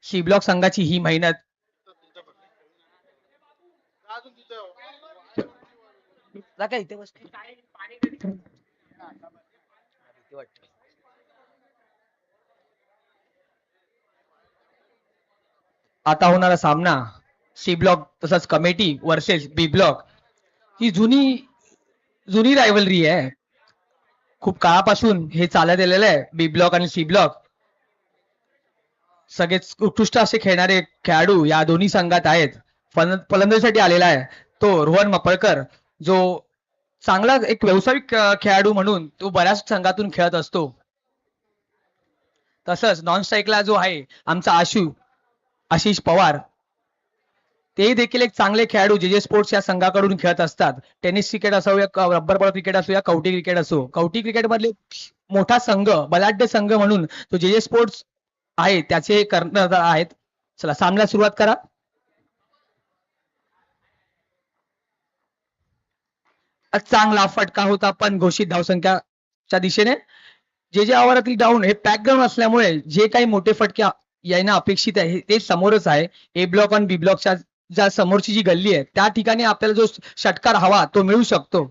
C block संघाची ही मेहनत. इथे बस. आता होणारा सामना सी ब्लॉक तसंच कमिटी वर्सेस बी ब्लॉक ही जुनी जुनी रायव्हलरी आहे. खूप काळापासून हे चालत आलेलं आहे. बी ब्लॉक आणि सी ब्लॉक सगळेच उत्कृष्ट असे खेळणारे खेळाडू या दोन्ही संघात आहेत. फलंदाजीसाठी आलेला आहे तो रोहन मपळकर, जो चांगला एक व्यावसायिक खेळाडू म्हणून तो बऱ्याच संघातून खेळत असतो. तसंच नॉन स्ट्राईकला जो आहे आमचा आशिष पवार, ते देखील एक चांगले खेळाडू जे जे स्पोर्ट्स या संघाकडून खेळत असतात. टेनिस क्रिकेट असो या रब्बर बॉल क्रिकेट असो या कवटी क्रिकेट असो. कवटी क्रिकेट मधले मोठा संघ, बलाढ्य संघ म्हणून तो जे जे स्पोर्ट्स आहे त्याचे कर्णधार आहेत. चला सामन्याला सुरुवात करा. चांगला फटका होता पण घोषित धावसंख्याच्या दिशेने. जे जे आवारातील डाऊन हे पॅक ग्राउंड असल्यामुळे जे काही मोठे फटके येणं अपेक्षित आहे ते समोरच आहे. ए ब्लॉक आणि बी ब्लॉकच्या ज्या समोरची जी गल्ली आहे त्या ठिकाणी आपल्याला जो षटकार हवा तो मिळू शकतो.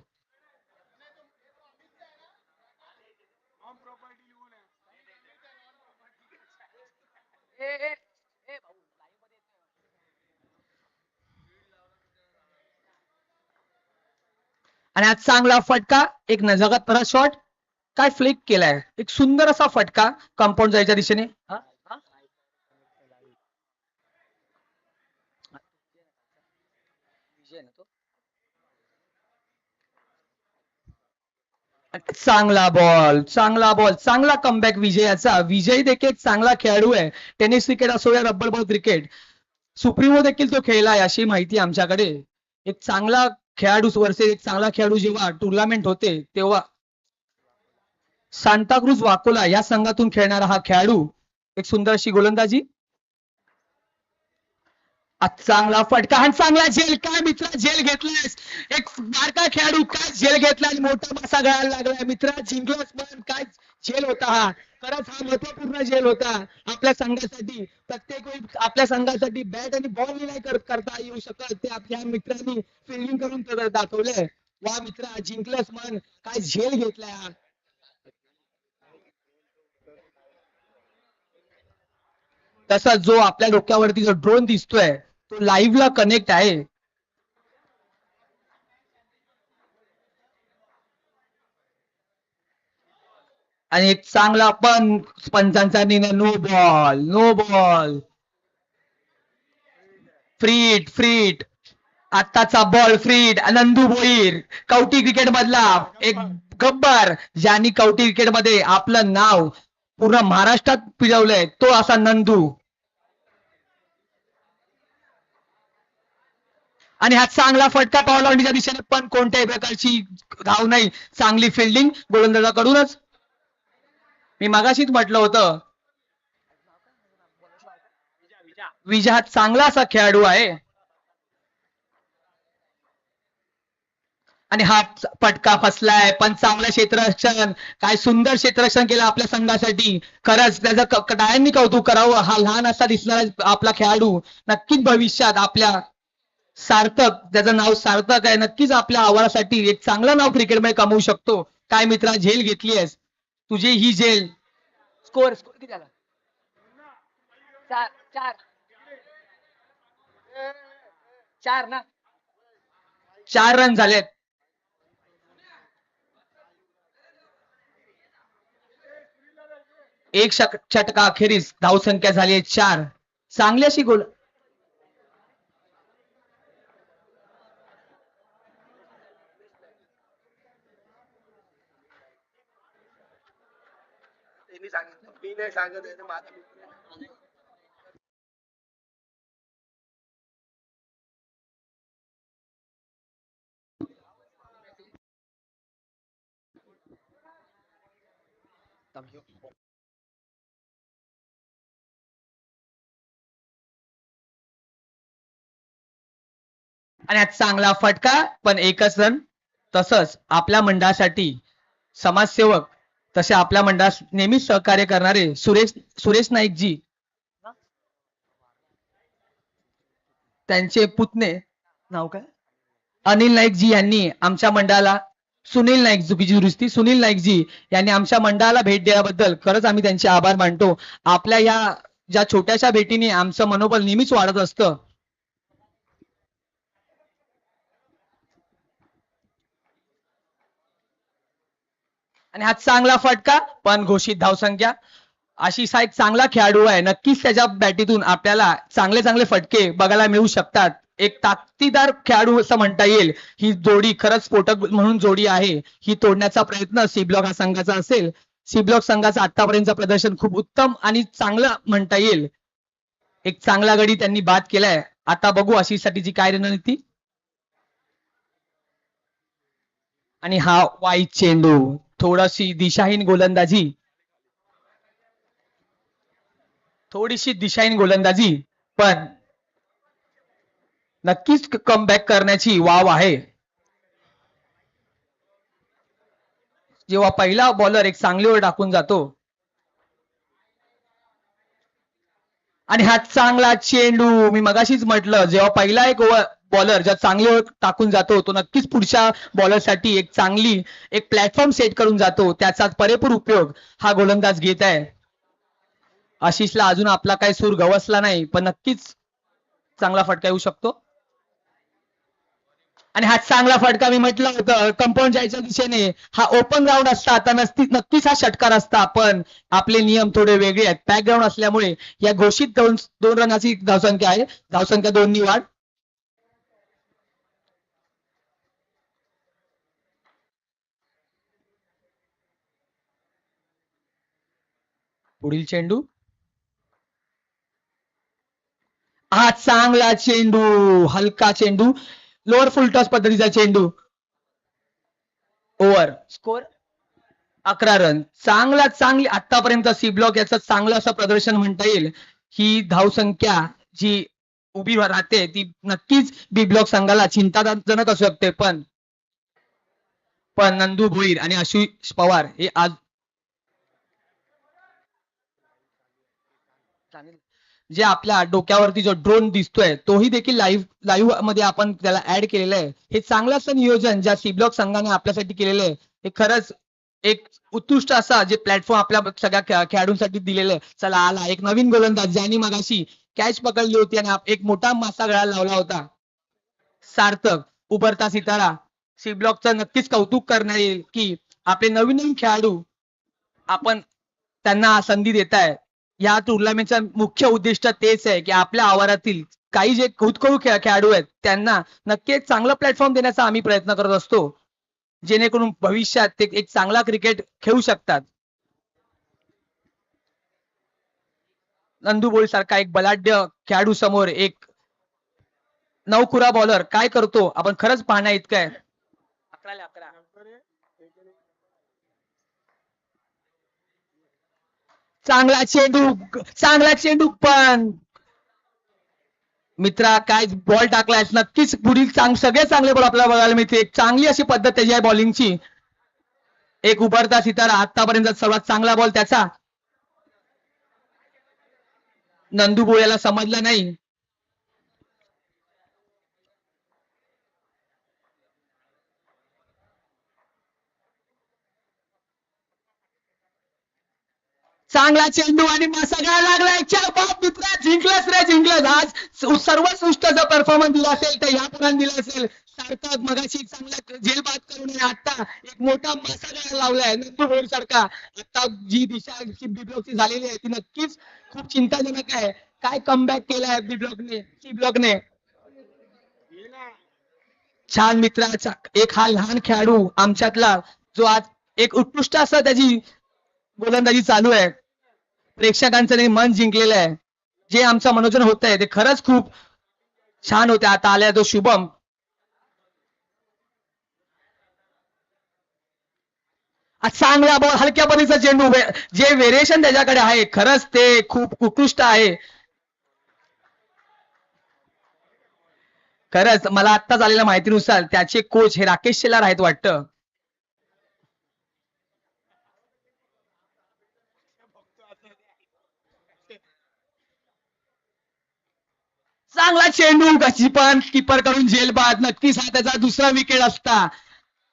आणि आज चांगला फटका, एक नजाकत भरा शॉट, काय फ्लिक केलाय, एक सुंदर असा फटका कंपाऊंड जायच्या दिशेने. चांगला बॉल, चांगला कमबॅक विजयाचा. विजय देखील चांगला खेळाडू आहे. टेनिस क्रिकेट असो या रब्बर बॉल क्रिकेट, सुप्रीमो देखील तो खेळलाय अशी माहिती आमच्याकडे. एक चांगला खेळाडू वर्सेस एक चांगला खेळाडू जेव्हा टुर्नामेंट होते तेव्हा सांताक्रूज वाकोला या संघातून खेळणारा हा खेळाडू, एक सुंदर अशी गोलंदाजी. चांगला फटका आणि चांगला झेल. काय मित्रा झेल घेतलायस, एक बारका खेळाडू काय झेल घेतला आणि मोठा मासा गळायला लागलाय. मित्रा जिंकलास पण काय झेल होता हा. खरंच हा महत्वपूर्ण झेल होता आपल्या संघासाठी. प्रत्येक वेळी आपल्या संघासाठी बॅट आणि बॉल नाही करता येऊ शकत, ते आपल्या मित्रांनी फिल्डिंग करून दाखवलंय. वा मित्रा जिंकलंस मन, काय झेल घेतलाय हा. तसा जो आपल्या डोक्यावरती जो ड्रोन दिसतोय तो लाईव्ह ला कनेक्ट आहे. आणि एक चांगला पण पंचांचा निर्णय, नो बॉल. फ्रीट आत्ताचा बॉल फ्रीट. नंदू भोईर कवटी क्रिकेट मधला एक गब्बर, ज्यांनी कवटी क्रिकेट मध्ये आपलं नाव पूर्ण महाराष्ट्रात पिळवलंय, तो असा नंदू. आणि हा चांगला फटका पावलावणीच्या दिशेने पण कोणत्याही प्रकारची धाव नाही. चांगली फिल्डिंग गोलंदाजाकडूनच. मी मगाशीच म्हटलं होतं विजय हा चांगला असा खेळाडू आहे. आणि हा फटका फसलाय पण चांगलं क्षेत्ररक्षण, काय सुंदर क्षेत्ररक्षण केलं आपल्या संघासाठी. खरंच त्याचं टाळ्यांनी कौतुक करावं. हा लहान असा दिसणारा आपला खेळाडू नक्कीच भविष्यात आपल्या सार्थक, त्याचं नाव सार्थक आहे, नक्कीच आपल्या आवारासाठी एक चांगलं नाव क्रिकेटमध्ये कमवू शकतो. काय मित्रा झेल घेतली आहेस, तुझी ही झेल. स्कोर किती झाला? चार चार ना, 4 रन झालेत. एक षटका अखेरीस धावसंख्या झाली आहे 4. चांगली अशी गोल. आणि आज चांगला फटका पण एकच रन. तसंच आपल्या मंडळासाठी समाजसेवक तसे आपल्या मंडळास नेहमीच सहकार्य करणारे सुरेश नाईक जी, त्यांचे पुतणे नाव काय अनिल नाईक जी यांनी आमच्या मंडळाला सुनील नाईक चुकीची दुरुस्ती सुनील नाईक जी यांनी आमच्या मंडळाला भेट दिल्याबद्दल खरंच आम्ही त्यांचे आभार मानतो. आपल्या या ज्या छोट्याशा भेटीने आमचं मनोबल नेहमीच वाढत असतं. आणि हा चांगला फटका पण घोषित धावसंख्या. आशिष हा एक चांगला खेळाडू आहे. नक्कीच त्याच्या बॅटीतून आपल्याला चांगले चांगले फटके बघायला मिळू शकतात. एक ताकदीदार खेळाडू असं म्हणता येईल. ही जोडी खरंच स्फोटक म्हणून जोडी आहे. ही तोडण्याचा प्रयत्न सी ब्लॉक हा संघाचा असेल. सी ब्लॉक संघाचं आतापर्यंतचं प्रदर्शन खूप उत्तम आणि चांगलं म्हणता येईल. एक चांगला गडी त्यांनी बाद केलाय. आता बघू आशिषसाठीची काय रणनीती. आणि हा वाईट चेंडू थोडीशी दिशाहीन गोलंदाजी थोडीशी दिशाहीन गोलंदाजी पण नक्कीच कमबॅक करण्याची वाव आहे. जेव्हा पहिला बॉलर एक चांगली ओव्हर टाकून जातो आणि हा चांगला चेंडू मी मगाशीच म्हटलं जेव्हा पहिला एक बॉलर जेव्हा चांगली ओव्हर टाकून जातो तो नक्कीच पुढच्या बॉलरसाठी एक चांगली एक प्लॅटफॉर्म सेट करून जातो. त्याचा पुरेपूर उपयोग हा गोलंदाज घेत आहे. आशिषला अजून आपला काही सूर गवसला नाही पण नक्कीच चांगला फटका येऊ शकतो. आणि हा चांगला फटका मी म्हटलं होतं कंपाऊंड जायच्या दिशेने हा ओपन ग्राउंड असता तर नक्कीच हा षटकार असता पण आपले नियम थोडे वेगळे आहेत. पॅक ग्राउंड असल्यामुळे या घोषित दोन रनाची धावसंख्या आहे. धावसंख्या 2 वाढ. पुढील चेंडू हा चांगला चेंडू हलका चेंडू लोअर फुलटॉस पद्धतीचा चेंडू ओव्हर स्कोर 11 रन चांगली आतापर्यंत सी ब्लॉक याचं चांगलं असं प्रदर्शन म्हणता येईल. ही धावसंख्या जी उभी राहते ती नक्कीच बी ब्लॉक संघाला चिंताजनक असू शकते पण नंदू भोईर आणि आशिष पवार हे आज जे आपल्या डोक्यावरती जो ड्रोन दिसतोय तोही देखील लाईव्ह मध्ये आपण त्याला ऍड केलेलं आहे. हे चांगलं असं नियोजन ज्या सी ब्लॉक संघाने आपल्यासाठी केलेलं आहे हे खरंच एक उत्कृष्ट असा जे प्लॅटफॉर्म आपल्या सगळ्या खेळाडूंसाठी दिलेलं आहे. चला आला एक नवीन गोलंदाज ज्यांनी मगाशी कॅच पकडली होती आणि एक मोठा मासा गळाला लावला होता. सार्थक उभरता सितारा सी ब्लॉकचं नक्कीच कौतुक करण्यात येईल की आपले नवीन नवीन खेळाडू आपण त्यांना संधी देत आहे. या टुर्नामेंटचं मुख्य उद्दिष्ट तेच आहे की आपल्या आवारातील काही जे खुदकळू खेळाडू आहेत त्यांना नक्की एक चांगला प्लॅटफॉर्म देण्याचा आम्ही प्रयत्न करत असतो जेणेकरून भविष्यात ते एक चांगला क्रिकेट खेळू शकतात. नंदू सारखा एक बलाढ्य खेळाडू समोर एक नवखुरा बॉलर काय करतो आपण खरंच पाहण्या इतकं आहे. 11 चांगला चेंडू पण मित्रा काय बॉल टाकलाय नक्कीच पुढील सगळे चांगले बॉल आपल्याला बघायला मिळते. एक चांगली अशी पद्धत त्याची आहे बॉलिंगची. एक उभरता सितारा आतापर्यंत सर्वात चांगला बॉल त्याचा. नंदू बोळ्याला समजलं नाही. चांगला चेंडू आणि सगळ्या लागलाय मित्रा जिंकलंच रे जिंकलंच. आज सर्वोत्कृष्ट जर परफॉर्मन्स दिला असेल तर या पुढे दिला असेल. सार्थक मगाशी चांगला झेल बाद करून आता एक मोठा मासा लावलाय नंदू भोईर सारखा. आता जी दिशा बिब्लॉकची झालेली आहे ती नक्कीच खूप चिंताजनक आहे. काय कमबॅक केलाय बिब्लॉकने सी ब्लॉकने. छान मित्राचा एक हा लहान खेळाडू आमच्यातला जो आज एक उत्कृष्ट असा त्याची गोलंदाजी चालू आहे. प्रेक्षकांचं ते मन जिंकलेलं आहे. जे आमचं मनोरंजन होत आहे ते खरंच खूप छान होते. आता आलाय तो शुभम. चांगला बॉल हलक्या परीचा चेंडू जे व्हेरिएशन त्याच्याकडे आहे खरंच ते खूप उत्कृष्ट आहे. खरंच मला आत्ताच आलेल्या माहितीनुसार त्याचे कोच हे राकेश शेलार आहेत वाटतं. चांगला चेंडू कशी पण कीपर कडून झेल बाद. नक्कीच हा त्याचा दुसरा विकेट असता.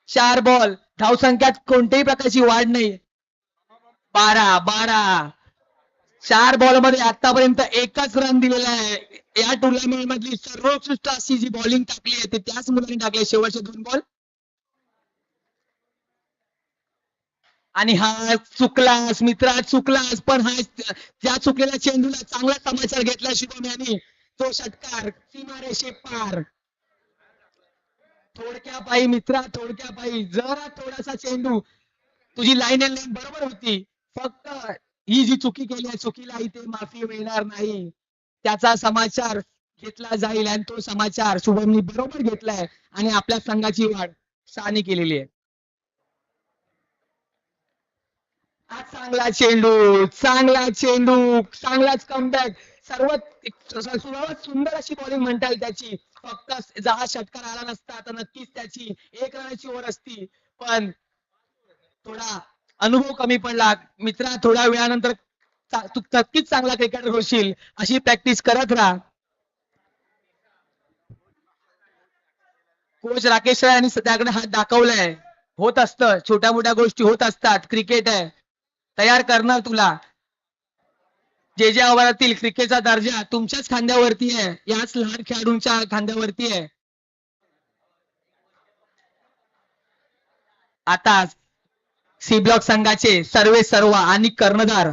4 बॉल, धावसंख्यात कोणत्याही प्रकारची वाढ नाही. 12 4 बॉल मध्ये आतापर्यंत एकच रन दिलेला आहे. या टुर्नामेंट मधली सर्वोत्कृष्ट अशी जी बॉलिंग टाकली आहे ती त्याच मुलांनी टाकली शेवटचे 2 बॉल. आणि हा चुकलास मित्रा, चुकलास. पण हा ज्या चुकलेल्या चेंडूला चांगला समाचार घेतला शुभम यांनी. तो षटकार सीमारेषे पार. थोडक्या पायी मित्रा, थोडक्या पायी. जरा थोडासा चेंडू, तुझी लाईन अँड लाईन बरोबर होती. फक्त ही जी चुकी केली आहे, चुकीला इथे माफी मिळणार नाही. त्याचा समाचार घेतला जाईल आणि तो समाचार शुभमनी बरोबर घेतलाय आणि आपल्या संघाची वाढ 6 केलेली आहे. हा चांगला चेंडू, चांगला चेंडू, चांगलाच कमबॅक. सर्वात सुंदर अशी बॉलिंग म्हणता येईल त्याची. फक्त जर हा षटकार आला नसता तर नक्कीच त्याची 1 रनाची ओव्हर असती. पण थोडा अनुभव कमी पडला मित्रा. थोड्या वेळानंतर तू नक्कीच चांगला क्रिकेटर होशील. अशी प्रॅक्टिस करत राहा. कोच राकेश राय यांनी त्याकडे हात दाखवलाय. होत असतं, छोट्या मोठ्या गोष्टी होत असतात. क्रिकेट आहे, तयार करणार तुला. जे जे आव्हानातील क्रिकेटचा दर्जा तुमच्याच खांद्यावरती आहे, याच लहान खेळाडूंच्या खांद्यावरती आहे. आता सी ब्लॉक संघाचे सर्व आणि कर्णधार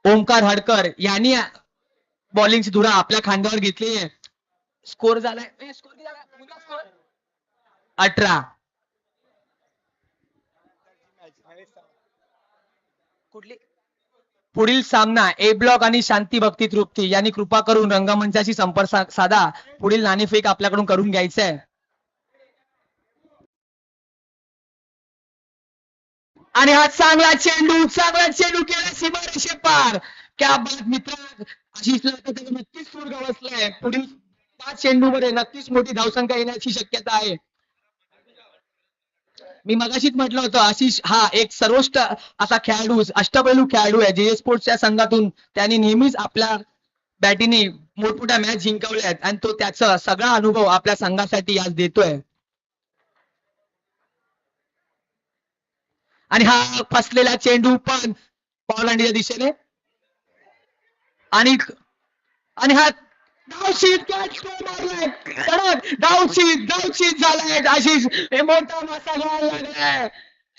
ओमकार हडकर यांनी बॉलिंगची धुरा आपल्या खांद्यावर घेतली आहे. स्कोर झालाय, स्कोर 18. कुठली पुढील सामना ए ब्लॉक आणि शांती भक्ती तृप्ती यांनी कृपा करून रंगमंचाशी संपर्क साधा. पुढील नाणेफेक आपल्याकडून करून घ्यायचं आहे. आणि हा चांगला चेंडू केला सीमारेषे पार. क्या बात मित्र, आशिष नक्कीच सूर गवसलाय. पुढील 5 चेंडू मध्ये नक्कीच मोठी धावसंख्या येण्याची शक्यता आहे. मी मगाशीच म्हटलं होतं, आशिष हा एक सर्वोच्च असा खेळाडू, अष्टपैलू खेळाडू आहे. जे स्पोर्ट्सच्या संघातून त्यांनी नेहमीच आपल्या बॅटीने मोठमोठ्या मॅच जिंकवल्या आहेत आणि तो त्याचा सगळा अनुभव आपल्या संघासाठी आज देतोय. आणि हा फसलेला चेंडू पण पॉलंडच्या दिशेने. आणि आणि हा धावशीत मारलाय. धावशीत झालाय. आशिष हे मोठा मासा घ्यायला लागलाय.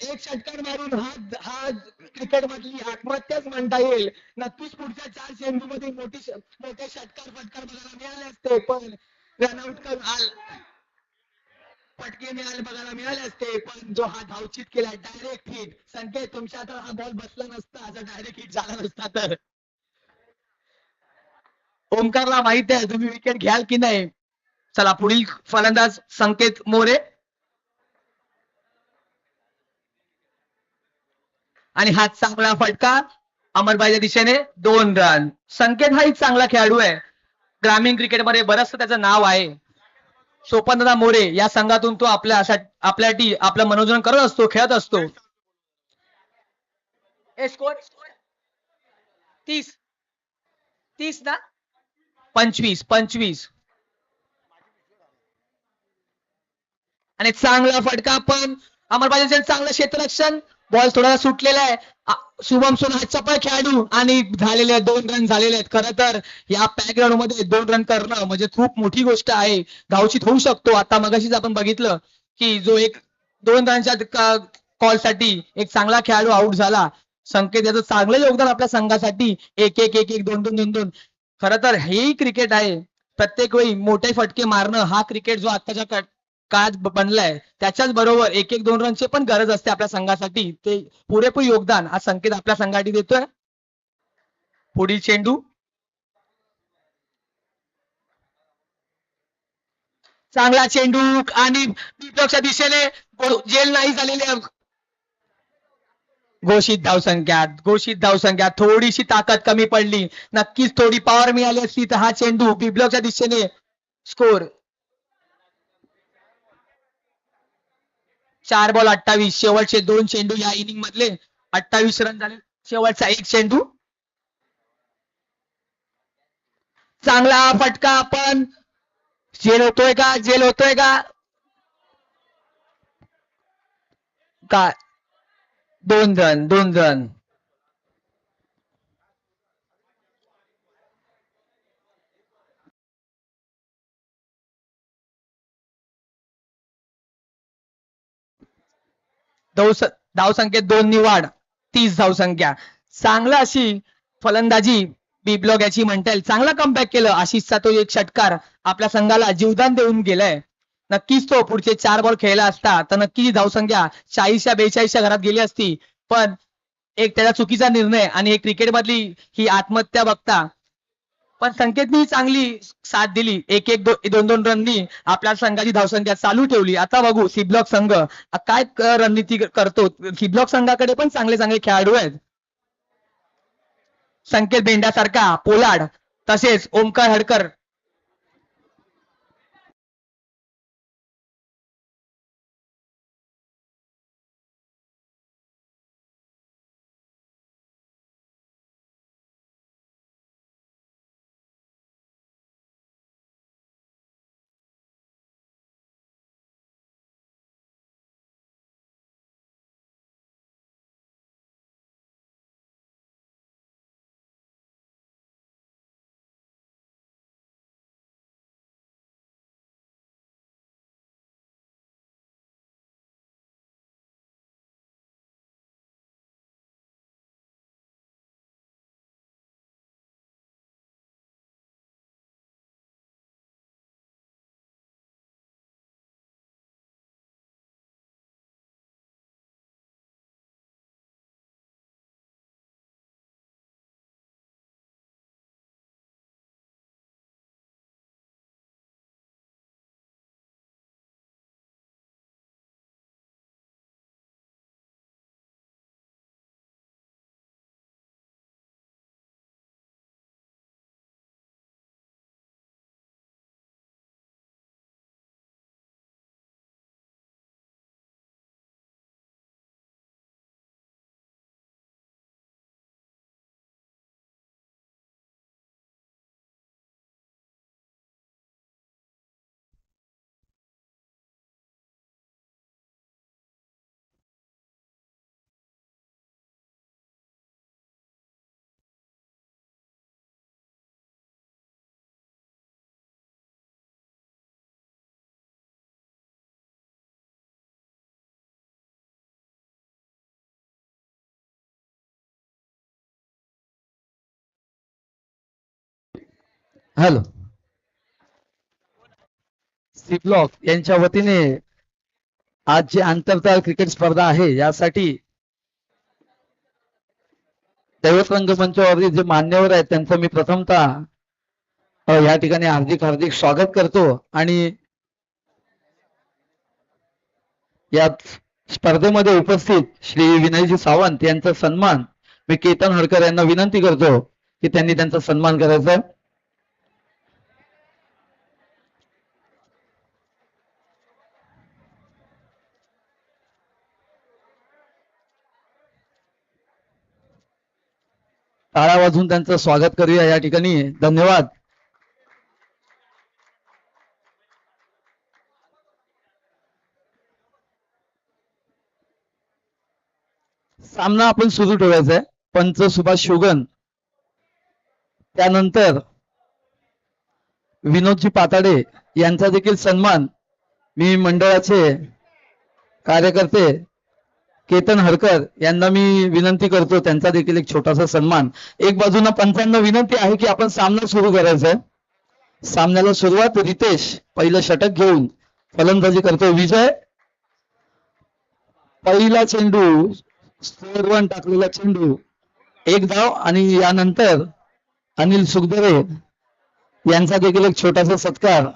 एक षटकार मारून हा क्रिकेट मधली आत्महत्याच म्हणता येईल. नक्कीच पुढच्या 4 चेंडू मध्ये मोठे षटकार बघायला मिळाले असते. पण रनआउट फटके बघायला मिळाले असते. पण जो हा धावचित केला डायरेक्ट हिट. संकेत तुमच्या आता हा बॉल बसला नसता, जर डायरेक्ट हिट झाला नसता तर. ओमकारला माहित आहे तुम्ही विकेट घ्याल की नाही. चला पुढील फलंदाज संकेत मोरे. आणि हा चांगला फटका अमरबाईच्या दिशेने 2 रन. संकेत हा एक चांगला खेळाडू आहे. ग्रामीण क्रिकेटमध्ये बरंचसं त्याचं नाव आहे. सोपनदादा मोरे या संघातून तो आपलं मनोरंजन करत असतो, खेळत असतो. स्कोर 30 ना 25. आणि चांगला फटका पण अमरबाईचे चांगलं क्षेत्ररक्षण. बॉल थोडासा सुटलेला आहे. शुभम सोन हा चपळ खेळाडू आणि झालेले 2 रन झालेले आहेत. खरं तर या पॅक ग्राउंड मध्ये 2 रन करणं म्हणजे खूप मोठी गोष्ट आहे. धावचित होऊ शकतो. आता मगाशीच आपण बघितलं की जो एक 2 रनच्या कॉल साठी एक चांगला खेळाडू आउट झाला. संकेत याचं चांगलं योगदान आपल्या संघासाठी. 1-1 2-2 खरं तर हेही क्रिकेट आहे. प्रत्येक वेळी मोठे फटके मारणं हा क्रिकेट जो आत्ताच्या काळात बनलाय त्याच्याच बरोबर 1-2 रनची पण गरज असते आपल्या संघासाठी. ते पुरेपूर योगदान हा संकेत आपल्या संघासाठी देतोय. पुढील चेंडू चांगला चेंडू आणि बिप्लॉकच्या दिशेने जेल नाही झालेले. घोषित धावसंख्या थोडीशी ताकद कमी पडली. नक्कीच थोडी पॉवर मिळाली असती तर हा चेंडू बिप्लॉकच्या दिशेने. Score 4 ball 28. शेवटचे 2 चेंडू या इनिंग मधले 28 रन झाले. शेवटचा 1 चेंडू. चांगला फटका पण जेल होतोय का? जेल होतोय का? काय? 2 रन, 2 रन. धावसंख्येत 2 वाढ, 30 धावसंख्या. चांगला अशी फलंदाजी बी ब्लॉक याची म्हणता येईल. चांगला कमबॅक केलं. आशिषचा तो एक षटकार आपल्या संघाला जीवदान देऊन गेलाय. नक्कीच तो पुढचे 4 बॉल खेळला असता तर नक्की धावसंख्या 40 42 घरात गेली असती. पण एक त्याचा चुकीचा निर्णय आणि एक क्रिकेट मधली ही आत्महत्या बघता पण संकेतनी चांगली साथ दिली. एक एक 2 रननी आपल्या संघाची धावसंख्या चालू ठेवली. आता बघू सी ब्लॉक संघ काय रणनीती करतो. सी ब्लॉक संघाकडे पण चांगले चांगले खेळाडू आहेत. संकेत बेंडासारखा पोलाड तसेच Omkar Hadkar. Hello. C block यांच्या वतीने आज जी आंतरताल क्रिकेट स्पर्धा आहे यासाठी दैवत रंगमंचावरती जे मान्यवर आहेत त्यांचं मी प्रथमतः या ठिकाणी हार्दिक हार्दिक स्वागत करतो आणि या स्पर्धेमध्ये उपस्थित श्री विनयजी सावंत यांचा सन्मान मी केतन हडकर यांना विनंती करतो की त्यांनी त्यांचा सन्मान करायचा. टाळ्या वाजून त्यांचं स्वागत करूया या ठिकाणी. धन्यवाद. सामना आपण सुरू ठेवायचा आहे. पंच सुभाष शुगन, त्यानंतर विनोदजी पाताडे यांचा देखील सन्मान मी मंडळाचे कार्यकर्ते केतन हडकर यांना मी विनंती करतो त्यांचा देखील एक छोटासा सन्मान. एक बाजूला पंचांना विनंती आहे की आपण सामना सुरू करायचा आहे. सामन्याला सुरुवात रितेश पहिलं षटक घेऊन फलंदाजी करतो. विजय पहिला चेंडू स्कोअर टाकलेला चेंडू एक धाव आणि यानंतर अनिल सुखदेवे यांचा देखील एक छोटासा सत्कार.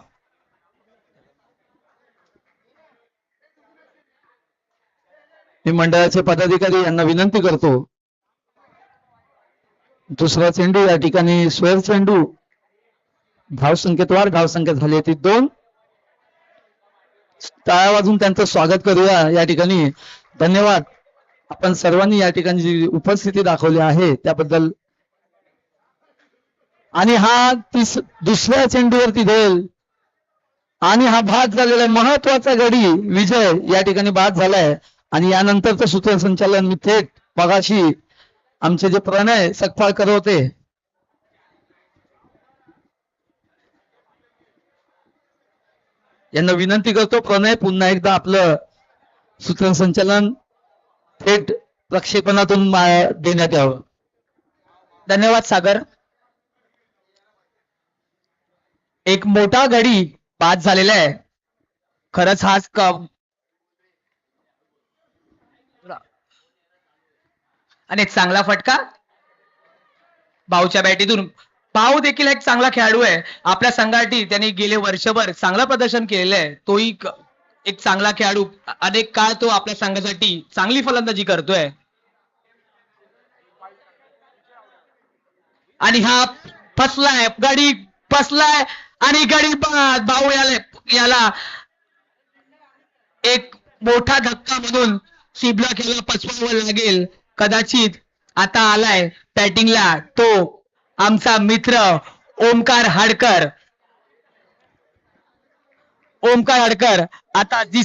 मी मंडळाचे पदाधिकारी यांना विनंती करतो. दुसरा चेंडू या ठिकाणी स्क्वेअर चेंडू धावसंख्येत वाढ. धावसंख्या झाली ती 2. टाळ्या वाजून त्यांचं स्वागत करूया या ठिकाणी. धन्यवाद. आपण सर्वांनी या ठिकाणी जी उपस्थिती दाखवली आहे त्याबद्दल. आणि हा दुसऱ्या चेंडूवरती जाईल आणि हा बाद झालेला आहे. महत्वाचा गडी विजय या ठिकाणी बाद झालाय आणि यानंतरचं सूत्रसंचालन मी थेट मगाशी आमचे जे प्रणय सकपाळकर होते यांना विनंती करतो, प्रणय पुन्हा एकदा आपलं सूत्रसंचालन थेट प्रक्षेपणातून देण्यात यावं. धन्यवाद सागर. एक मोठा गडी बाद झालेला आहे. खरंच हाच आणि एक चांगला फटका भाऊच्या बॅटीतून. भाऊ देखील एक चांगला खेळाडू आहे आपल्या संघासाठी. त्यांनी गेले वर्षभर चांगलं प्रदर्शन केलेलं आहे. तोही एक चांगला खेळाडू. अनेक काळ तो आपल्या संघासाठी चांगली फलंदाजी करतोय. आणि हा फसलाय गडी, फसलाय आणि गडी बाद. भाऊ याला एक मोठा धक्का म्हणून सी ब्लॉक याला पचवावं लागेल कदाचित. आता आलाय बॅटिंगला तो आमचा मित्र ओमकार हाडकर. ओमकार हाडकर आता जी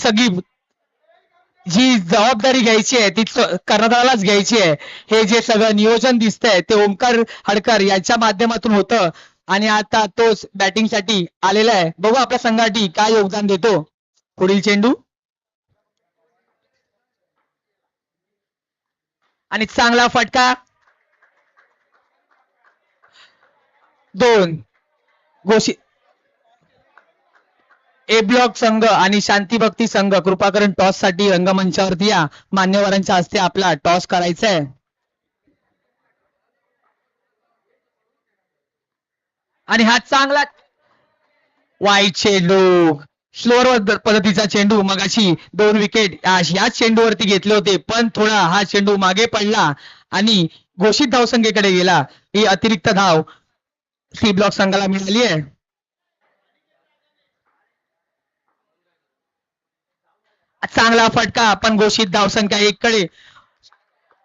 जबाबदारी घ्यायची आहे ती कर्णधारालाच घ्यायची आहे. हे जे सगळं नियोजन दिसतंय ते ओमकार हाडकर यांच्या माध्यमातून होतं आणि आता तोच बॅटिंग साठी आलेला आहे. बघू आपल्या संघासाठी काय योगदान देतो. पुढील चेंडू आणि चांगला फटका. 2 घोषित. ए ब्लॉक संघ आणि शांती भक्ती संघ कृपा करून टॉस साठी रंगमंचावरती या. मान्यवरांच्या हस्ते आपला टॉस करायचा आहे. आणि हा चांगला वाईट चेंडू. स्लोअर पद्धतीचा चेंडू. मगाशी 2 विकेट याच चेंडूवरती घेतले होते पण थोडा हा चेंडू मागे पडला आणि घोषित धावसंख्येकडे गेला. ही अतिरिक्त धाव सी ब्लॉक संघाला मिळाली आहे. चांगला फटका पण घोषित धावसंख्या 1 कडे.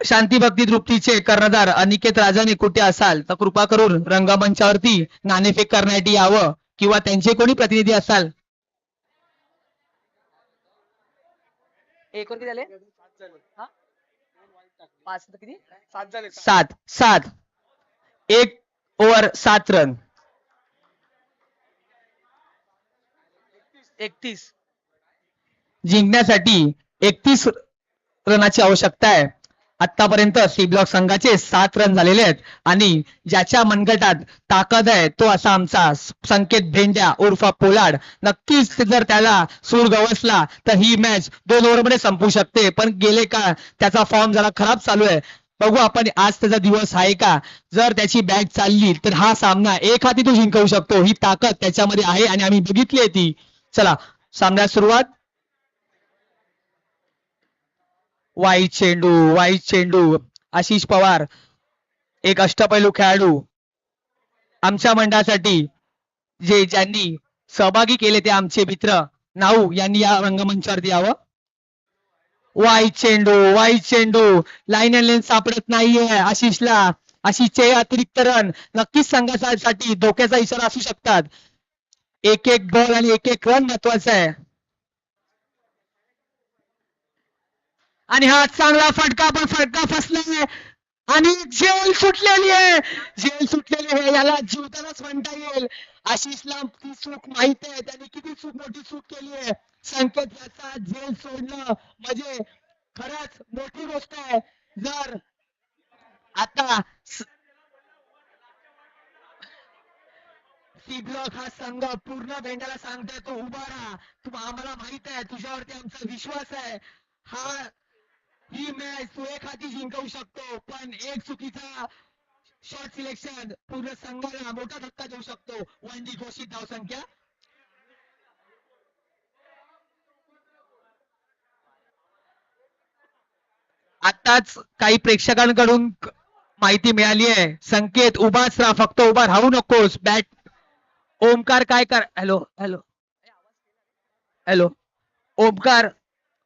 शांती भक्ती तृप्तीचे कर्णधार अनिकेत राजाने कुठे असाल तर कृपा करून रंगमंचावरती नाणेफेक करण्यासाठी यावं किंवा त्यांचे कोणी प्रतिनिधी असाल. एक किती झाले? 5 किती? 7 1 ओव्हर 7 रन. 31 जिंकण्यासाठी 31 रनाची आवश्यकता आहे. आतापर्यंत सी ब्लॉक संघाचे 7 रन झालेले आहेत आणि ज्याच्या मनगटात ताकद आहे तो असा आमचा संकेत भेंड्या उर्फ पोलाड. नक्कीच जर त्याला सूर गवसला तर ही मॅच 2 ओव्हरमध्ये संपू शकते. पण गेले का त्याचा फॉर्म जरा खराब चालू आहे. बघू आपण आज त्याचा दिवस आहे का. जर त्याची बॅट चालली तर हा सामना एक हाती तो जिंकवू शकतो. ही ताकद त्याच्यामध्ये आहे आणि आम्ही बघितली आहे ती. चला सामन्यात सुरुवात. वाईट चेंडू. आशिष पवार एक अष्टपैलू खेळाडू आमच्या मंडळासाठी ज्यांनी सहभागी केले ते आमचे मित्र नाऊ यांनी या रंगमंचावरती यावं. वाईट चेंडू. लाईन अँड लेन सापडत नाहीये आशिषला. आशिषचे अतिरिक्त रन नक्कीच संघासाठी धोक्याचा इशारा असू शकतात. एक बॉल आणि एक रन महत्वाचा आहे. आणि हा चांगला फटका पण फटका फसलाय आणि झेल सुटलेली आहे. याला जीवदानच म्हणता येईल. आशिषला ती चूक माहित आहे. त्याने किती मोठी चूक केली आहे. संकेत याचा झेल सोडणं म्हणजे खरंच मोठी गोष्ट आहे. जर आता सी ब्लॉक हा संघ पूर्ण भेंड्याला सांगताय तो उभा राहा. आम्हाला माहित आहे तुझ्यावरती आमचा विश्वास आहे. ही मॅच तू एक हाती जिंकवू शकतो पण एक चुकीचा शॉट सिलेक्शन पूर्ण संघाला मोठा धक्का देऊ शकतो. 1 डी घोषित धावसंख्या. आताच काही प्रेक्षकांकडून माहिती मिळाली आहे. संकेत उभाच राहा, फक्त उभा राहू नकोस. बॅट ओमकार काय कर. हॅलो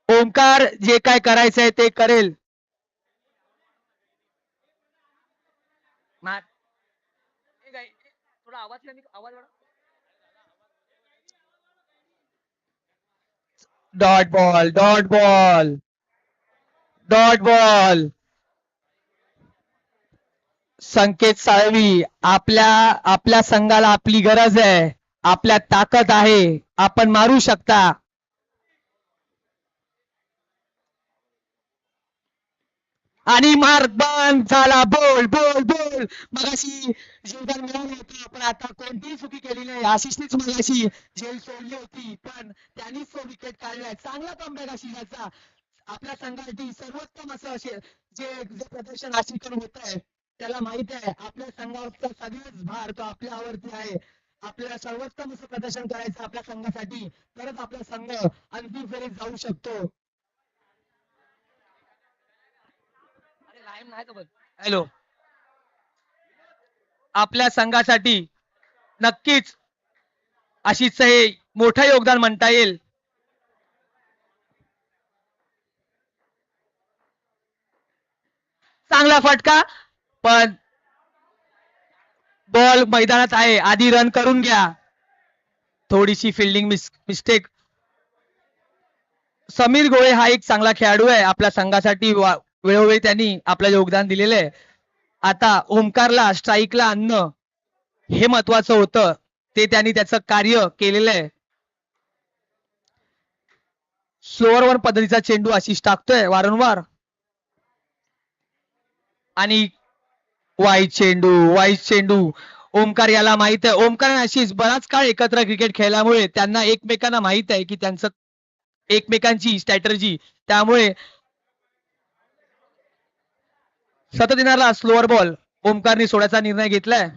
ओमकार जे काय करायचंय ते करेल. थोडा आवाज dot ball dot ball dot ball. Sanket Salvi, आपल्या आपल्या संघाला आपली गरज आहे, आपल्यात ताकद आहे, आपण मारू शकता. आणि मार्क बंद झाला. बोल बोल बोल. मगाशी जीवदान मिळालं होतं, पण आता कोणतीही चुकी केली नाही. आशिषनेच मगाशी झेल सोडली होती, पण त्यांनीच तो विकेट काढलाय. चांगला कमबॅक आशिषाचा. आपल्या संघासाठी सर्वोत्तम असं जे जे प्रदर्शन आशिषकडून होत आहे, त्याला माहित आहे आपल्या संघावरचा सगळाच भार तो आपल्यावरती आहे. आपल्याला सर्वोत्तम असं प्रदर्शन करायचं आपल्या संघासाठी, तरच आपला संघ अंतिम फेरीत जाऊ शकतो. हॅलो. आपल्या संघासाठी नक्कीच आशिषच हे मोठं योगदान म्हणता येईल. चांगला फटका, पण बॉल मैदानात आहे, आधी रन करून घ्या. थोडीशी फिल्डिंग मिस्टेक. समीर गोळे हा एक चांगला खेळाडू आहे आपल्या संघासाठी. वेळोवेळी त्यांनी आपलं योगदान दिलेलं आहे. आता ओमकारला स्ट्राईकला आणणं हे महत्वाचं होतं, ते त्यांनी त्याचं कार्य केलेलं आहे. स्लोअर पद्धतीचा चेंडू आशिष टाकतोय वारंवार. आणि वाईट चेंडू. ओमकार याला माहित आहे, ओमकार आणि आशिष बराच काळ एकत्र क्रिकेट खेळल्यामुळे त्यांना एकमेकांना माहित आहे की त्यांचं एकमेकांची स्ट्रॅटर्जी. त्यामुळे सतत येणारा स्लोअर बॉल ओमकारने सोडायचा निर्णय घेतलाय.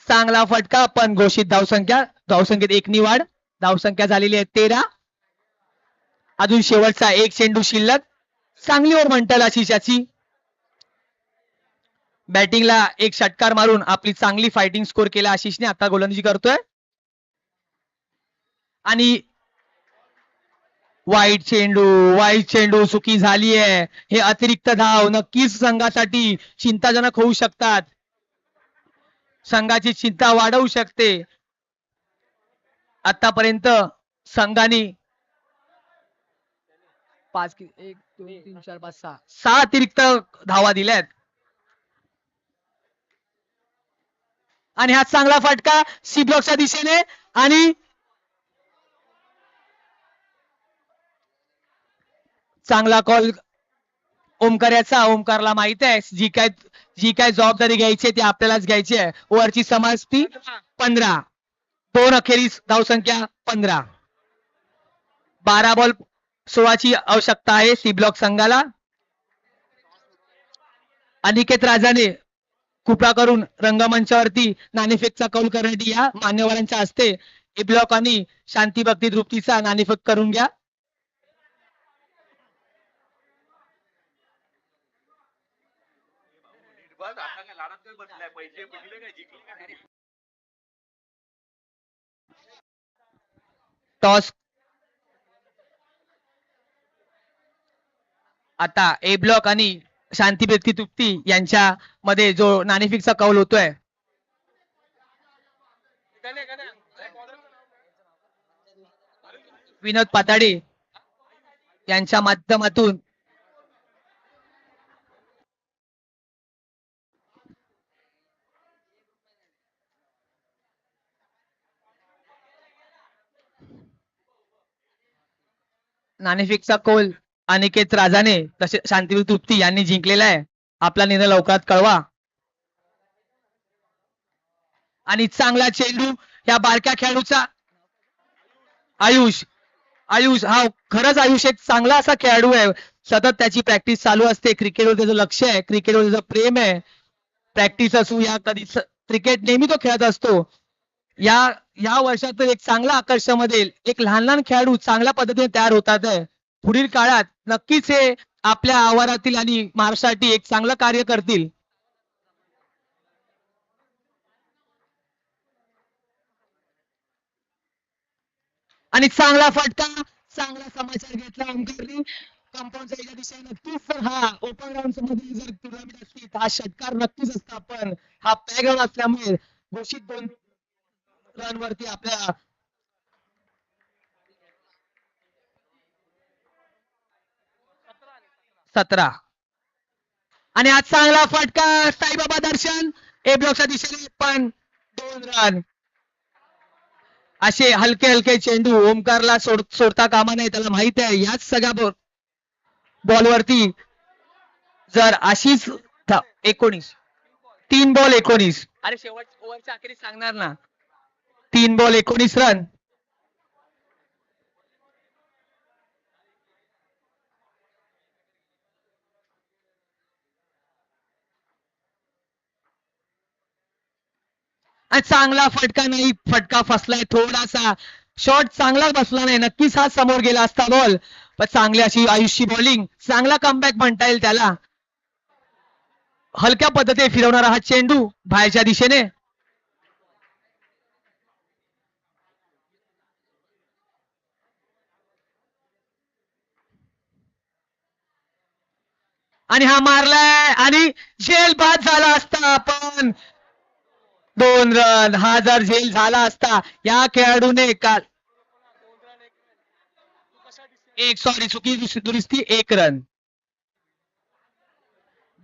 चांगला फटका, पण घोषित धावसंख्येत एकनी वाढ. धावसंख्या झालेली आहे 13. अजून शेवटचा एक चेंडू शिल्लक. चांगली ओव्हर म्हणता आशिष याची. बॅटिंगला एक षटकार मारून आपली चांगली फायटिंग स्कोर केला आशिषने. आता गोलंदाजी करतोय. आणि वाईट चेंडू चुकी झाली आहे. हे अतिरिक्त धाव नक्कीच संघासाठी चिंताजनक होऊ शकतात. संघाची चिंता वाढवू शकते. आतापर्यंत संघाने 5 1 2 3 4 5 6 अतिरिक्त धावा दिल्यात. आणि हा चांगला फटका सी ब्लॉकच्या दिशेने. आणि चांगला कॉल ओमकार्याचा. ओमकारला माहित आहे जी काय जबाबदारी घ्यायची ती आपल्यालाच घ्यायची आहे. ओव्हरची समाप्ती 15. 2 अखेरीस धावसंख्या 15. 12 बॉल 16ची आवश्यकता आहे सी ब्लॉक संघाला. अनिकेत राजाने कृपा करून रंगमंचावरती नाणेफेकचा कौल करण्यासाठी या मान्यवरांच्या हस्ते ए ब्लॉक आणि शांती भक्ती तृप्तीचा नाणेफेक करून घ्या. टॉस आता ए ब्लॉक आणि शांती व्यक्ती तृप्ती यांच्या मध्ये जो नाणेफेकचा कौल होतोय. विनोद पाताडे यांच्या माध्यमातून नाणेफेकचा कौल अनिकेत राजाने तसेच शांती तृप्ती यांनी जिंकलेला आहे. आपला निर्णय लवकरात कळवा. आणि चांगला चेंडू या बारक्या खेळाडूचा आयुष हा खरंच आयुष एक चांगला असा खेळाडू आहे. सतत त्याची प्रॅक्टिस चालू असते. क्रिकेटवर त्याचं लक्ष आहे, क्रिकेटवर त्याचं प्रेम आहे. प्रॅक्टिस असू या कधी क्रिकेट नेहमी तो खेळत असतो. या वर्षात एक चांगला आकर्षणामध्ये एक लहान खेळाडू चांगल्या पद्धतीने तयार होतात आहे. पुढील काळात नक्कीच हे आपल्या आवारातील आणि महाराष्ट्रासाठी एक चांगलं कार्य करतील. आणि चांगला फटका, चांगला समाचार घेतला ओमकारने कंपाऊंडच्या एका दिशेने. नक्कीच तर हा ओपन ग्राउंड मध्ये जर टुर्नामेंट असती तर हा षटकार नक्कीच असता, पण हा प्ले ग्राउंड असल्यामुळे घोषित 2 रन वरती आपल्या 17. आणि आज चांगला फटका साईबाबा दर्शन ए ब्लॉकच्या दिशेने पण 2 रन. असे हलके हलके चेंडू ओमकारला सोडता कामा नये. त्याला माहित आहे याच सगळ्या बॉलवरती जर अशीच 19 3 बॉल 19. अरे शेवट ओव्हरच्या अखेरीस सांगणार ना. 3 बॉल 19 रन. चांगला फटका नाही. फटका फसलाय थोडासा. शॉट चांगला बसला नाही. नक्कीच हा समोर गेला असता बॉल. पण चांगली अशी आयुष्य बॉलिंग. चांगला कमबॅक म्हणता येईल त्याला. हलक्या पद्धतीने फिरवणारा हा चेंडू बाहेरच्या दिशेने. आणि हा मारलाय आणि झेल बाद झाला असता पण 2 रन. हा जर झेल झाला असता या खेळाडूने काल चुकी दुरुस्ती 1 रन.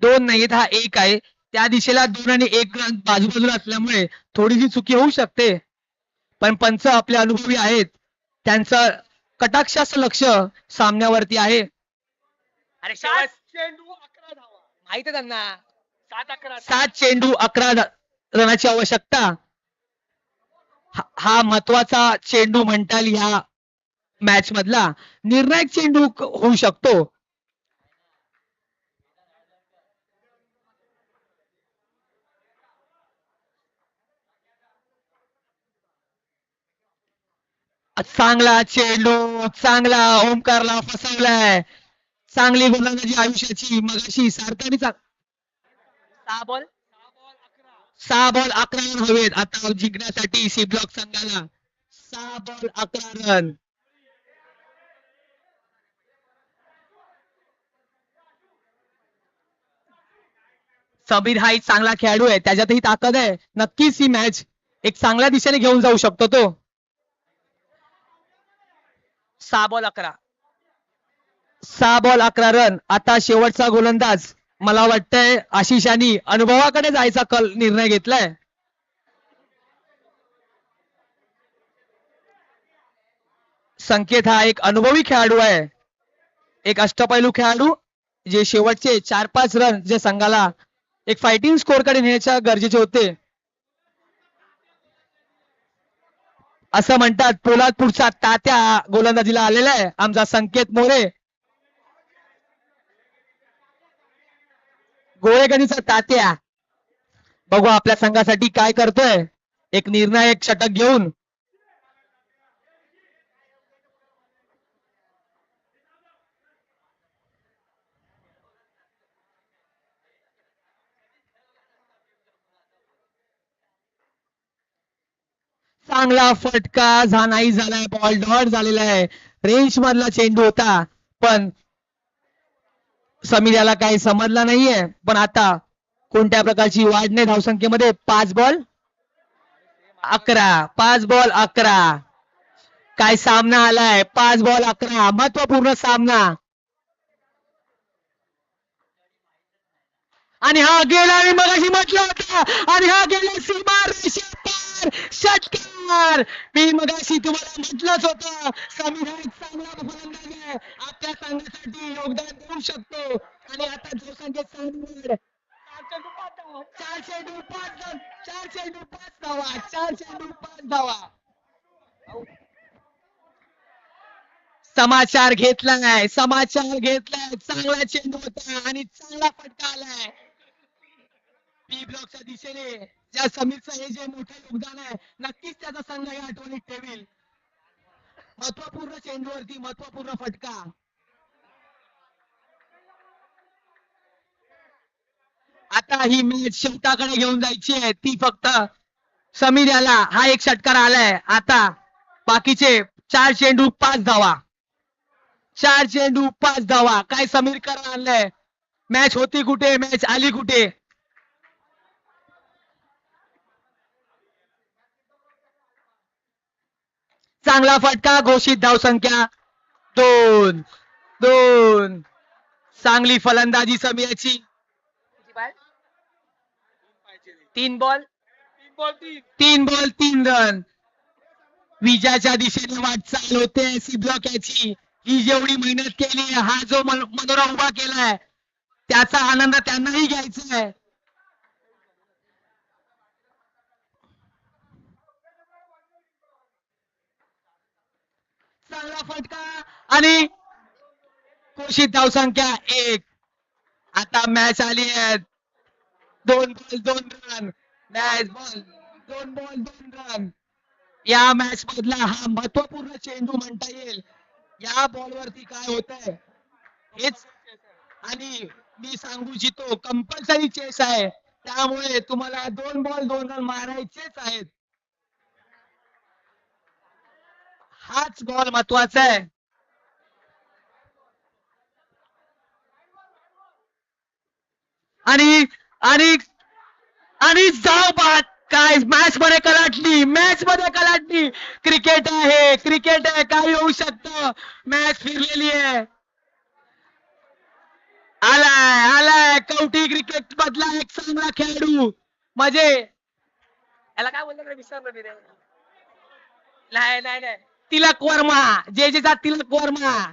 2 नाहीत हा 1 आहे. त्या दिशेला 2 आणि 1 रन बाजूबाजूला असल्यामुळे थोडीशी चुकी होऊ शकते. पण पंच आपले अनुभवी आहेत. त्यांचं कटाक्षाचं लक्ष सामन्यावरती आहे. अरे चेंडू 11 धावा माहित आहे त्यांना. 7 चेंडू 11 रनाची आवश्यकता. हा महत्वाचा चेंडू म्हणता येईल ह्या मॅच मधला. निर्णायक चेंडू होऊ शकतो. चांगला चेंडू. चांगला ओमकारला फसवलाय. चांगली गोलंदाजी आयुष्याची मगाशी सारखानी 6 बॉल 11 रन हवेत आता जिंकण्यासाठी सी ब्लॉक संघाला. 6 बॉल 11 रन. समीर हा एक चांगला खेळाडू आहे. त्याच्यातही ताकद आहे. नक्कीच ही मॅच एक चांगल्या दिशेने घेऊन जाऊ शकतो तो. 6 बॉल 11 रन. आता शेवटचा गोलंदाज मला वाटतंय आशिषानी अनुभवाकडे जायचा निर्णय घेतलाय. संकेत हा एक अनुभवी खेळाडू आहे. एक अष्टपैलू खेळाडू जे शेवटचे 4-5 रन जे संघाला एक फायटिंग स्कोर कडे नेण्याच्या गरजेचे होते. असं म्हणतात पोलादपूरचा तात्या गोलंदाजीला आलेला आहे आमचा संकेत मोरे. गोळेगणीचा तात्या बघू आपल्या संघासाठी काय करतोय. एक निर्णायक षटक घेऊन. चांगला फटका नाही झालाय. बॉल डॉट झालेला आहे. रेंज मधला चेंडू होता पण समीर याला काही समजला नाहीये. पण आता कोणत्या प्रकारची वाढ नाही धावसंख्येमध्ये. 5 बॉल 11. 5 बॉल 11. काय सामना आलाय. 5 बॉल 11 महत्वपूर्ण सामना. आणि हा गेला मी मगाशी म्हटलं होतं. आणि हा गेला सीमा रेषेपार षटकार. मी मगाशी तुम्हाला म्हटलंच होतं समीर हा एक चांगला गोलंदाज आहे. आपल्या संघासाठी योगदान देऊ शकतो. आणि आता जो संकेत सांगणार 4 चेंडू 5 धावा. 4 चेंडू 5 धावा. समाचार घेतलाय. चांगला चेंडू होता आणि चांगला फटका आलाय. बी ब्लॉकच्या दिशेने या समीरचं हे जे मोठं योगदान आहे नक्कीच त्याचा संघ या आठवणीत ठेवील. महत्वपूर्ण चेंडूवरती महत्वपूर्ण फटका. आता ही मॅच शेवटाकडे घेऊन जायची आहे. ती फक्त समीर याला हा एक षटकार आलाय. आता बाकीचे 4 चेंडू 5 धावा. 4 चेंडू 5 धावा. काय समीर करा आणलंय. मॅच होती कुठे. मॅच आली कुठे. चांगला फटका. घोषित धावसंख्या 2. चांगली फलंदाजी समियाची. 3 बॉल 3 रन. विजयाच्या दिशेने वाटचाल होते सी ब्लॉक याची. ही जेवढी मेहनत केली, हा जो मनोरा उभा केलाय, त्याचा आनंद त्यांनाही घ्यायचा आहे. चांगला फटका आणि घोषित धावसंख्या 1. आता मॅच आली आहे 2 ball 2 run. Match ball 2 ball 2 run. या मॅच मधला हा महत्वपूर्ण चेंडू म्हणता येईल. या बॉल वरती काय होतंय हेच, आणि मी सांगू इच्छितो कंपल्सरी चेस आहे, त्यामुळे तुम्हाला 2 बॉल 2 रन मारायचेच आहेत. हाच बॉल महत्वाचा आहे. आणि आणि आणि जाव बाद. काय मॅच मध्ये कलाटणी, मॅच मध्ये कलाटणी. क्रिकेट आहे, क्रिकेट आहे, काही होऊ शकतं. मॅच फिरलेली आहे. आलाय कवठी क्रिकेट मधला एक चांगला खेळाडू, म्हणजे याला काय बोलतात रे, विसरलो मी रे. नाही तिलक वर्मा, जे तिलक वर्मा.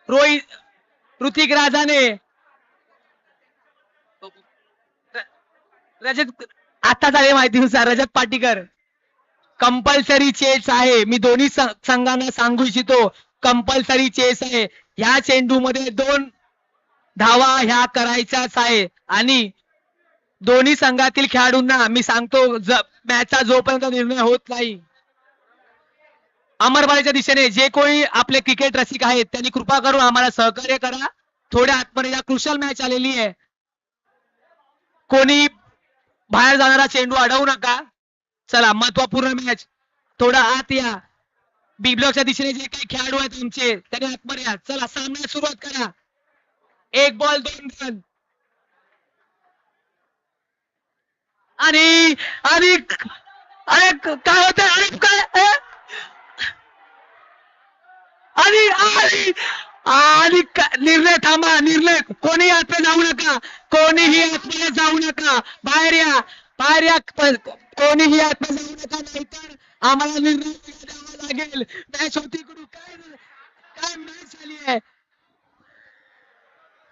रोहित ऋतिक राजाने रजत, आता झाले माहितीनुसार रजत पाटीकर. कंपल्सरी चेस आहे, मी दोन्ही संघांना सांगू इच्छितो कंपल्सरी चेस आहे. ह्या चेंडू मध्ये 2 धावा ह्या करायच्याच आहे. आणि दोन्ही संघातील खेळाडूंना मी सांगतो, मॅचचा जोपर्यंत निर्णय होत नाही, अमरबाईच्या दिशेने जे कोणी आपले क्रिकेट रसिक आहेत त्यांनी कृपा करून आम्हाला सहकार्य करा. थोड्या आतमध्ये या क्रुशल मॅच आलेली आहे, कोणी बाहेर जाणारा चेंडू अडवू नका. चला महत्वपूर्ण मॅच, थोडा आत या. बी ब्लॉकच्या दिशेने जे काही खेळाडू आहेत तुमचे त्यांनी आतमध्ये या. चला सामन्यात सुरुवात करा. 1 बॉल 2 रन. आणि आणि अरे काय होत, अरे काय, आणि आणि आणि निर्णय थांबा, निर्णय. कोणी आतमध्ये जाऊ नका, कोणीही आतमध्ये जाऊ नका. बाहेर या, बाहेर या. कोणीही आतमध्ये जाऊ नका, नाहीतर आम्हाला निर्णय द्यावा लागेल. मॅच होती करू काय, काय मॅच झाली आहे.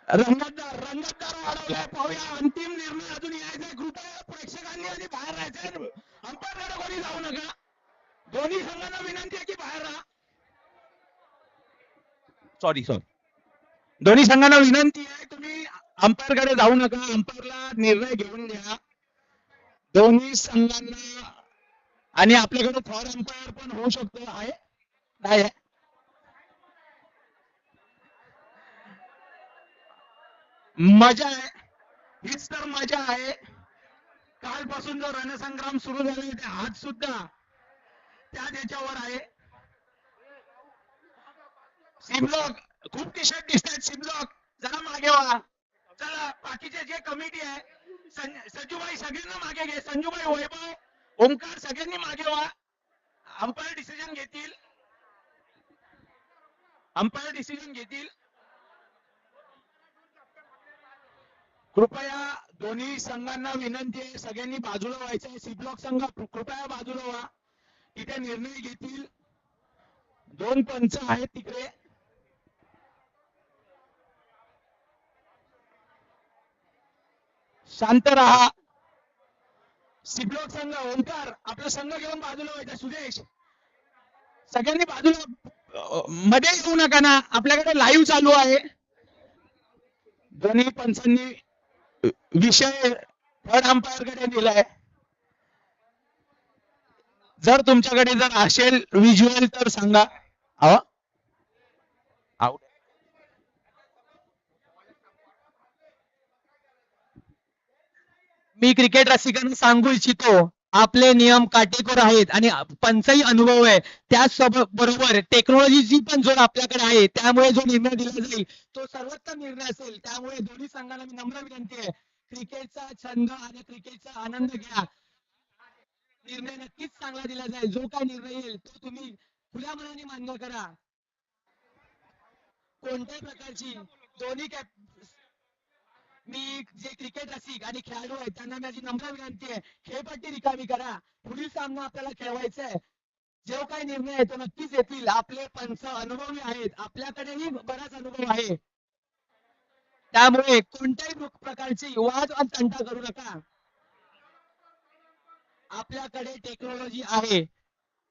रंगतदार वाढवलाय, पाहूया अंतिम निर्णय अजून यायचा. कृपया प्रेक्षकांनी आधी बाहेर राहायचं. अंपायरकडे कोणी जाऊ नका. दोन्ही संघांना विनंती आहे की बाहेर राहा. सॉरी दोन्ही संघांना विनंती आहे, तुम्ही अंपायर कडे जाऊ नका. अंपायरला निर्णय घेऊन द्या दोन्ही संघांना. आणि आपल्याकडे थर्ड अंपायर पण होऊ शकतो, आहे नाही आहे. मजा आहे, हीच तर मजा आहे. कालपासून जो रणसंग्राम सुरू झाला ते आज सुद्धा त्या त्याच्यावर आहे. सिमलॉक खूप टी शर्ट दिसत आहेत. सिमलॉक जरा मागे व्हा. चला बाकीचे जे कमिटी आहे, संजूबाई सगळ्यांना मागे घे. संजूबाई, वैभव, ओंकार सगळ्यांनी मागे व्हा. अंपायर डिसिजन घेतील, अंपायर डिसिजन घेतील. कृपया दोन्ही संघांना विनंती आहे, सगळ्यांनी बाजूला व्हायचं आहे. सी ब्लॉक संघ कृपया बाजूला व्हा, तिथे निर्णय घेतील. 2 पंच आहेत तिकडे. शांत राहा. सी ब्लॉक संघ, ओंकार आपला संघ घेऊन बाजूला व्हायचा. सुदेश सगळ्यांनी बाजूला, मध्ये येऊ नका ना, आपल्याकडे लाईव्ह चालू आहे. दोन्ही पंचांनी विषय थर्ड अंपायर कडे दिलाय. जर तुमच्याकडे जर असेल व्हिज्युअल तर सांगा. आउट. मी क्रिकेट रसिकांना सांगू इच्छितो, आपले नियम काटेकोर आहेत आणि पंचही अनुभव आहे. त्याचबरोबर टेक्नॉलॉजीची पण जोड आपल्याकडे आहे, त्यामुळे जो निर्णय दिला जाईल तो सर्वोत्तम निर्णय असेल. त्यामुळे दोन्ही संघांना मी नम्र विनंती आहे, क्रिकेटचा छंद आणि क्रिकेटचा आनंद घ्या. निर्णय नक्कीच चांगला दिला जाईल. जो काय निर्णय येईल तो तुम्ही खुल्या मनाने मान्य करा. कोणत्याही प्रकारची दोन्ही मी जे क्रिकेट रसिक आणि खेळाडू आहेत त्यांना माझी नम्र विनंती आहे, खेळपट्टी रिकामी करा. पुढील सामना आपल्याला खेळवायचा आहे. जो काही निर्णय आहे तो नक्कीच येतील. आपले पंच अनुभवी आहेत, आपल्याकडेही बराच अनुभव आहे. त्यामुळे कोणत्याही प्रकारचे वाद आणि तंटा करू नका. आपल्याकडे टेक्नॉलॉजी आहे,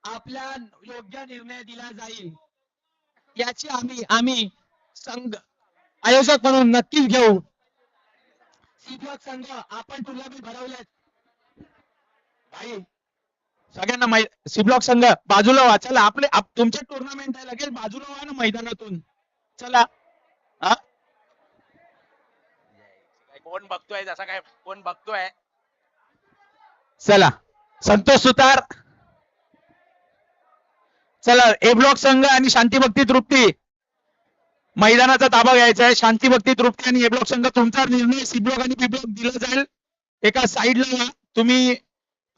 आपल्या योग्य निर्णय दिला जाईल याची आम्ही संघ आयोजक म्हणून नक्कीच घेऊ. सी ब्लॉक संघ आपण टुर्नामेंट भरवल्यात भाई, सगळ्यांना सी ब्लॉक संघ बाजूला व्हा. चला तुमच्या टुर्नामेंट आहे, लगेच बाजूला व्हा ना मैदानातून. चला. कोण बघतोय जसा काय कोण बघतोय. चला संतोष सुतार. चला ए ब्लॉक संघ आणि शांती भक्ती तृप्ती मैदानाचा ताबा घ्यायचा आहे. शांती भक्ती तृप्ती आणि ए ब्लॉक संघ, तुमचा निर्णय सी ब्लॉक आणि बी ब्लॉक दिला जाईल. एका साईडला तुम्ही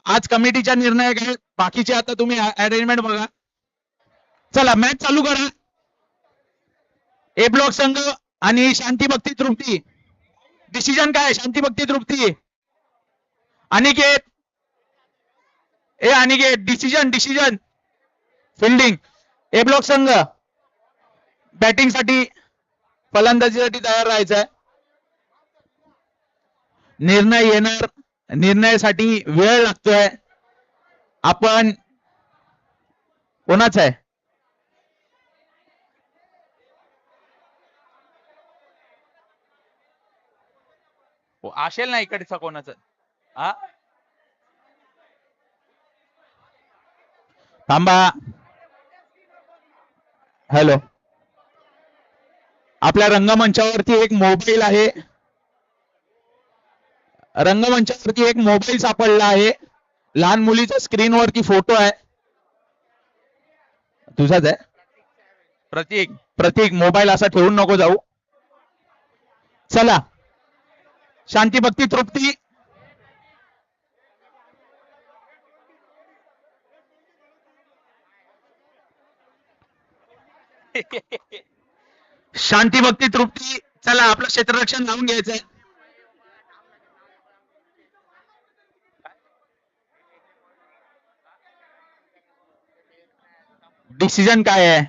आज कमिटीचा निर्णय घ्या, बाकीचे आता तुम्ही अरेंजमेंट बघा. चला मॅच चालू करा. ए ब्लॉक संघ आणि शांती भक्ती तृप्ती. डिसिजन काय? Shanti Bhakti Tripti. Aniket decision fielding. A block संघ बॅटिंग साठी फलंदाजीसाठी तयार राहायचं आहे. निर्णय येणार, निर्णयासाठी वेळ लागतोय. आपण कोणाच आहे? असेल ना इकडचा कोणाचं. हा थांबा. हॅलो, आपल्या रंगमंचावरती एक मोबाईल आहे. रंगमंचावरती एक मोबाईल सापडला आहे. लहान मुलीचा स्क्रीनवरती फोटो आहे. तुझाच आहे प्रतीक. मोबाईल असा ठेवून नको जाऊ. चला शांती भक्ती तृप्ती. शांती भक्ती तृप्ती. चला आपलं क्षेत्ररक्षण लावून घ्यायचंय. डिसिजन काय आहे?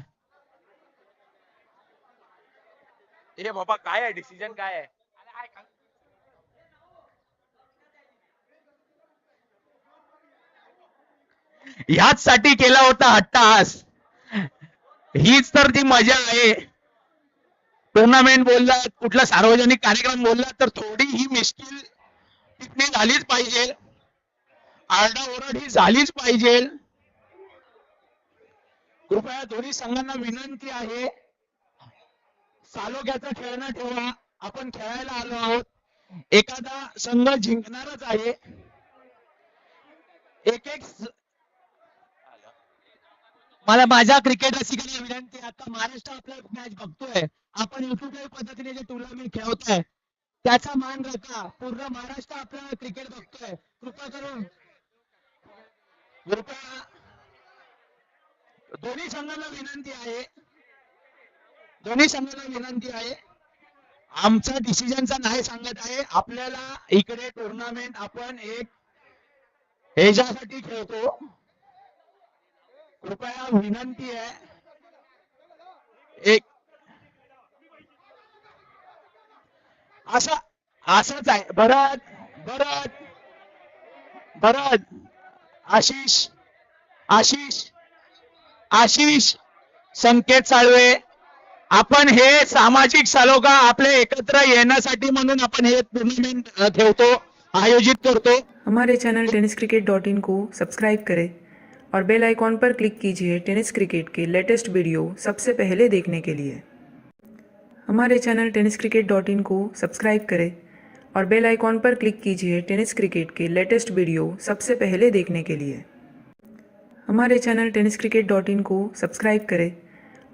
ए बाबा काय आहे डिसिजन काय आहे? ह्याच साठी केला होता हट्टहास. हीच तर ती मजा आहे. टुर्नामेंट बोलला, कुठला सार्वजनिक कार्यक्रम बोलला तर थोडी ही मिश्किल टिप्पणी झालीच पाहिजे, आरडाओरड ही झालीच पाहिजे. कृपया दोन्ही संघांना विनंती आहे, सालोग्याचा खेळणं ठेवा. आपण खेळायला आलो आहोत. एखादा संघ जिंकणारच आहे. एक मला माझ्या क्रिकेट रसिकांना विनंती आहे, आता महाराष्ट्र आपला मॅच बघतोय. आपण युट्यूबच्या पद्धतीने जे टुर्नामेंट खेळवतोय त्याचा मान राखा. पूर्ण महाराष्ट्र आपला क्रिकेट बघतोय. कृपा करून दोन्ही संघांना विनंती आहे. आमचा डिसिजनचा नाही सांगत आहे. आपल्याला इकडे टुर्नामेंट आपण एक ह्याच्यासाठी खेळतो. कृपया विनंती आहे. एक असंच आहे. भरत आशिष संकेत साळवे, आपण हे सामाजिक सलोखा आपले एकत्र येण्यासाठी म्हणून आपण हे टूर्नामेंट ठेवतो, आयोजित करतो. हमारे चैनल tenniscricket.in को सब्सक्राइब करें और बेल आइकॉन पर क्लिक कीजिए टेनिस क्रिकेट के लेटेस्ट वीडियो सबसे पहले देखने के लिए. हमारे चैनल tenniscricket.in को सब्सक्राइब करें और बेल आइकॉन पर क्लिक कीजिए टेनिस क्रिकेट के लेटेस्ट वीडियो सबसे पहले देखने के लिए. हमारे चैनल tenniscricket.in को सब्सक्राइब करें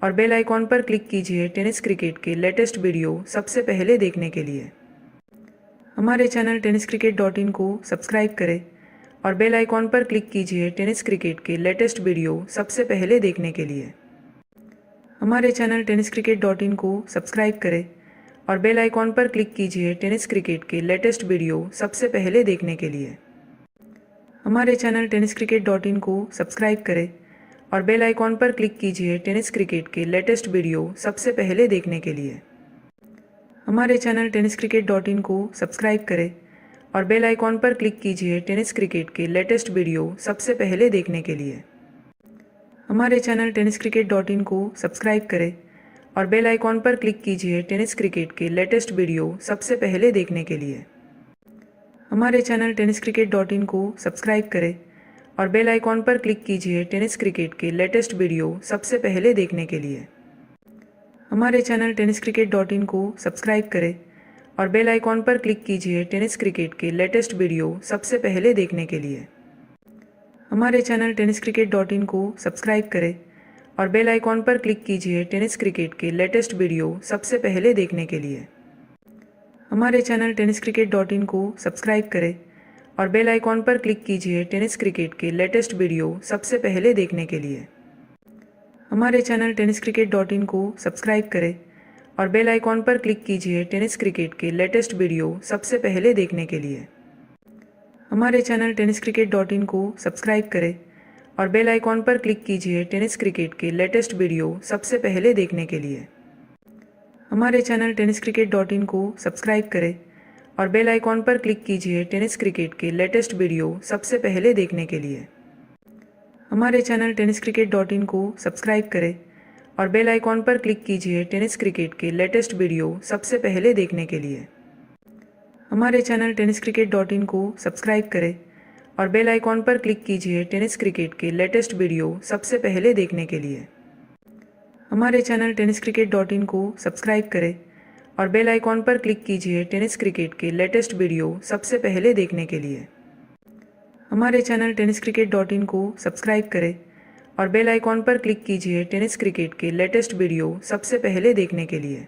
और बेल आइकॉन पर क्लिक कीजिए टेनिस क्रिकेट के लेटेस्ट वीडियो सबसे पहले देखने के लिए. हमारे चैनल tenniscricket.in को सब्सक्राइब करें और बेल आइकॉन पर क्लिक कीजिए टेनिस क्रिकेट के लेटेस्ट वीडियो सबसे पहले देखने के लिए. हमारे चैनल tenniscricket.in को सब्सक्राइब करें और बेल आइकॉन पर क्लिक कीजिए टेनिस क्रिकेट के लेटेस्ट वीडियो सबसे पहले देखने के लिए। हमारे चैनल टेनिस क्रिकेट को सब्सक्राइब करें और बेल आइकॉन पर क्लिक कीजिए टेनिस क्रिकेट के लेटेस्ट वीडियो सबसे पहले देखने के लिए। हमारे चैनल टेनिस क्रिकेट को सब्सक्राइब करें और बेल आइकॉन पर क्लिक कीजिए टेनिस क्रिकेट के लेटेस्ट वीडियो सबसे पहले देखने के लिए। हमारे चैनल टेनिस क्रिकेट को सब्सक्राइब करें और बेल आइकॉन पर क्लिक कीजिए टेनिस क्रिकेट के लेटेस्ट वीडियो सबसे पहले देखने के लिए। हमारे चैनल टेनिस क्रिकेट को सब्सक्राइब करें और बेल आइकॉन पर क्लिक कीजिए टेनिस क्रिकेट के लेटेस्ट वीडियो सबसे पहले देखने के लिए। हमारे चैनल टेनिस क्रिकेट को सब्सक्राइब करें और बेल आइकॉन पर क्लिक कीजिए टेनिस क्रिकेट के लेटेस्ट वीडियो सबसे पहले देखने के लिए। हमारे चैनल टेनिस क्रिकेट को सब्सक्राइब करें और बेल आइकॉन पर क्लिक कीजिए टेनिस क्रिकेट के लेटेस्ट वीडियो सबसे पहले देखने के लिए। हमारे चैनल टेनिस क्रिकेट को सब्सक्राइब करें और बेल आइकॉन पर क्लिक कीजिए टेनिस क्रिकेट के लेटेस्ट वीडियो सबसे पहले देखने के लिए। हमारे चैनल टेनिस क्रिकेट को सब्सक्राइब करें और बेल आइकॉन पर क्लिक कीजिए टेनिस क्रिकेट के लेटेस्ट वीडियो सबसे पहले देखने के लिए। हमारे चैनल टेनिस क्रिकेट को सब्सक्राइब करें और बेल आइकॉन पर क्लिक कीजिए टेनिस क्रिकेट के लेटेस्ट वीडियो सबसे पहले देखने के लिए। हमारे चैनल टेनिस क्रिकेट को सब्सक्राइब करें और बेल आइकॉन पर क्लिक कीजिए टेनिस क्रिकेट के लेटेस्ट वीडियो सबसे पहले देखने के लिए। हमारे चैनल टेनिस क्रिकेट को सब्सक्राइब करें और बेल आइकॉन पर क्लिक कीजिए टेनिस क्रिकेट के लेटेस्ट वीडियो सबसे पहले देखने के लिए। हमारे चैनल टेनिस क्रिकेट को सब्सक्राइब करें और बेल आइकॉन पर क्लिक कीजिए टेनिस क्रिकेट के लेटेस्ट वीडियो सबसे पहले देखने के लिए। हमारे चैनल टेनिस क्रिकेट को सब्सक्राइब करें और बेल आइकॉन पर क्लिक कीजिए टेनिस क्रिकेट के लेटेस्ट वीडियो सबसे पहले देखने के लिए। हमारे चैनल टेनिस क्रिकेट को सब्सक्राइब करें और बेल आइकॉन पर क्लिक कीजिए टेनिस क्रिकेट के लेटेस्ट वीडियो सबसे पहले देखने के लिए।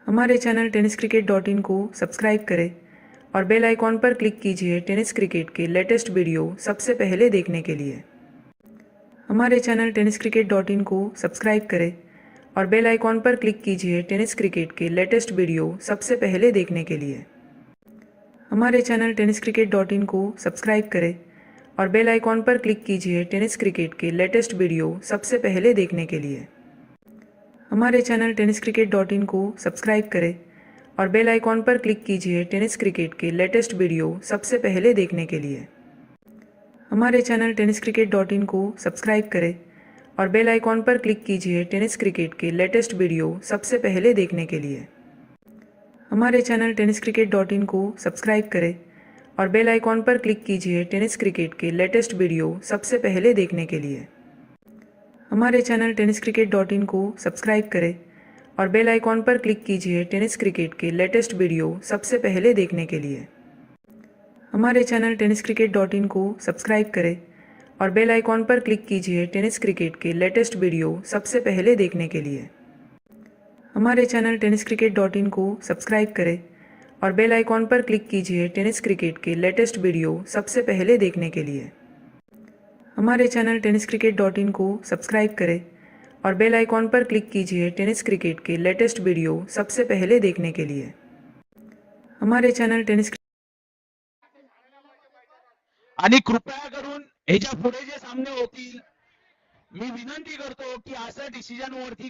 हमारे चैनल टेनिस क्रिकेट को सब्सक्राइब करें और बेल आइकॉन पर क्लिक कीजिए टेनिस क्रिकेट के लेटेस्ट वीडियो सबसे पहले देखने के लिए। हमारे चैनल टेनिस क्रिकेट को सब्सक्राइब करें और बेल आइकॉन पर क्लिक कीजिए टेनिस क्रिकेट के लेटेस्ट वीडियो सबसे पहले देखने के लिए। हमारे चैनल टेनिस क्रिकेट को सब्सक्राइब करें और बेल आइकॉन पर क्लिक कीजिए टेनिस क्रिकेट के लेटेस्ट वीडियो सबसे पहले देखने के लिए। हमारे चैनल टेनिस क्रिकेट को सब्सक्राइब करें और बेल आइकॉन पर क्लिक कीजिए टेनिस क्रिकेट के लेटेस्ट वीडियो सबसे पहले देखने के लिए। हमारे चैनल टेनिस क्रिकेट को सब्सक्राइब करें और बेल आइकॉन पर क्लिक कीजिए टेनिस क्रिकेट के लेटेस्ट वीडियो सबसे पहले देखने के लिए। हमारे चैनल टेनिस क्रिकेट को सब्सक्राइब करें और बेल आइकॉन पर क्लिक कीजिए टेनिस क्रिकेट के लेटेस्ट वीडियो सबसे पहले देखने के लिए। हमारे चैनल टेनिस क्रिकेट को सब्सक्राइब करें और बेल आइकॉन पर क्लिक कीजिए टेनिस क्रिकेट के लेटेस्ट वीडियो सबसे पहले देखने के लिए। हमारे चैनल टेनिस क्रिकेट को सब्सक्राइब करें और बेल आइकॉन पर क्लिक कीजिए टेनिस क्रिकेट के लेटेस्ट वीडियो सबसे पहले देखने के लिए। हमारे चैनल टेनिस क्रिकेट को सब्सक्राइब करें और बेल आइकॉन पर क्लिक कीजिए टेनिस क्रिकेट के लेटेस्ट वीडियो सबसे पहले देखने के लिए। हमारे चैनल टेनिस क्रिकेट को सब्सक्राइब करें और बेल आइकॉन पर क्लिक कीजिए टेनिस क्रिकेट के लेटेस्ट वीडियो सबसे पहले देखने के लिए। हमारे चॅनल टेनिस आणि कृपया करून ह्याच्या पुढे जे सामने होतील मी विनंती करतो की असं डिसिजन वरती